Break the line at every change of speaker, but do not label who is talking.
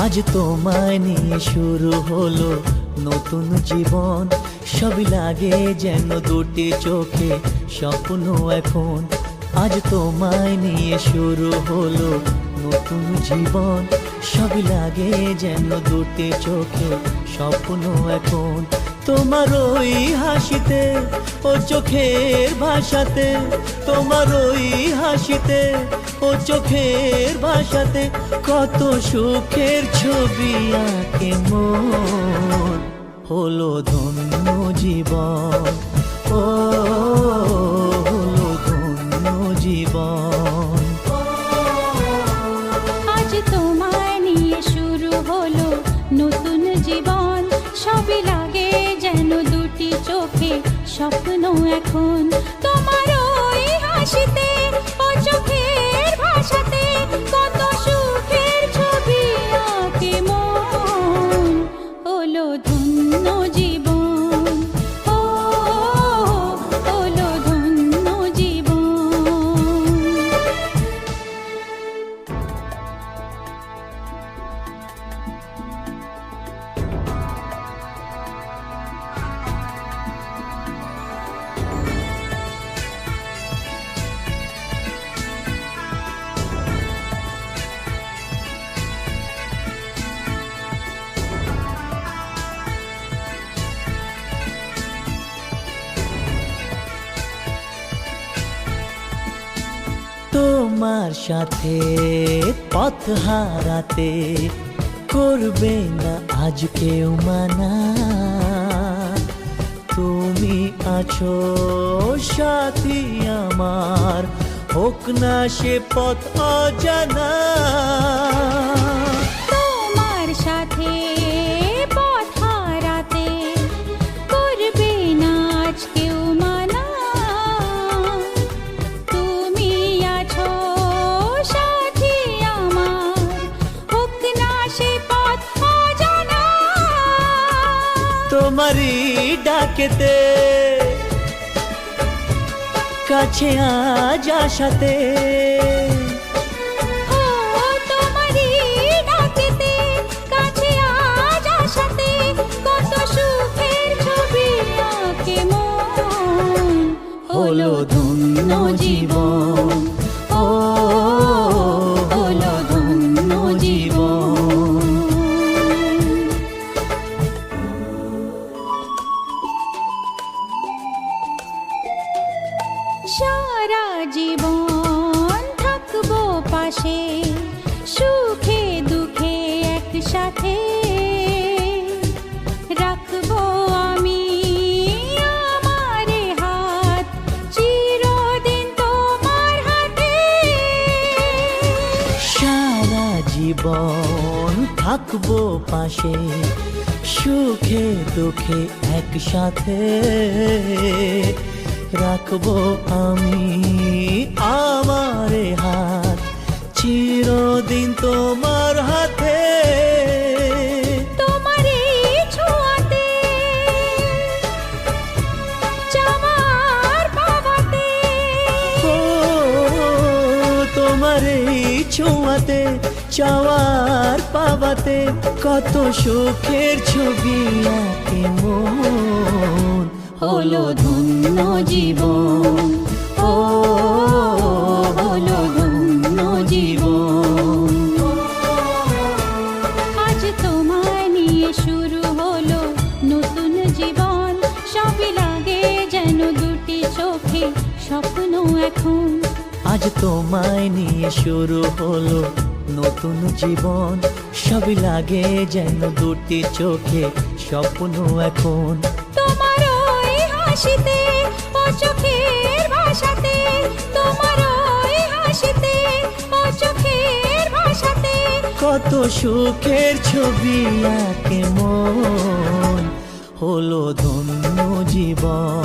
আজ তোমায় নিয়ে শুরু হলো নতুন জীবন, সবই লাগে যেন দুটি চোখে স্বপ্ন এখন। আজ তোমায় নিয়ে শুরু হলো নতুন জীবন, সবই লাগে যেন দুটি চোখে স্বপ্ন এখন। তোমার ওই হাসিতে ও চোখের ভাষাতে, তোমার ওই হাসিতে ও চোখের ভাষাতে কত সুখের ছবি আঁকে মন। হলো ধন্য জীবন, ও হলো ধন্য জীবন।
আজ তোমায় নিয়ে শুরু হলো নতুন জীবন, সবই লাগে যেন দুটি চোখে স্বপ্ন এখন। তোমার ওই হাসিতে ও চোখের ভাষাতে কত সুখের ছবি আঁকে মন। হলো ধন্য জীবন, ও হলো ধন্য জীবন।
তোমার সাথে পথ হারাতে করবে না আজ কেউ মানা। তুমি আছো সাথী আমার, হোক না সে পথ অজানা।
তোমার সাথে পথ হারাতে করবে না আজ কেউ মানা। তুমি আছো সাথী আমার, হোক না সে পথ অজানা।
তোমারই ডাকেতে কাছে আজ আসাতে,
ও তোমারই ডাকেতে কাছে আজ আসাতে কত সুখের ছবি আঁকে মন।
হলো ধন্য জীবন, ও হলো ধন্য জীবন।
সারা জীবন থাকবো পাশে, সুখে দুঃখে একসাথে রাখবো আমি আমার হাত চিরদিন তোমার হাতে।
সারা জীবন থাকবো পাশে, সুখে দুঃখে একসাথে রাখবো আমি আমার হাত চিরদিন তোমার হাতে।
তোমার এই ছোঁয়াতে চাওয়ার পাওয়াতে,
ও তোমার এই ছোঁয়াতে চাওয়ার পাওয়াতে কত সুখের ছবি আঁকে মন। হলো ধন্য জীবন, ও হলো ধন্য জীবন।
আজ তোমায় নিয়ে শুরু হলো নতুন জীবন, সবই লাগে যেন দুটি চোখে স্বপ্ন এখন।
আজ তোমায় নিয়ে শুরু হলো নতুন জীবন, সবই লাগে যেন দুটি চোখে স্বপ্ন এখন।
তোমার ওই হাসিতে ও চোখের ভাষাতে, তোমার ওই হাসিতে ও চোখের ভাষাতে
কত সুখের ছবি আঁকে মন। হলো ধন্য জীবন।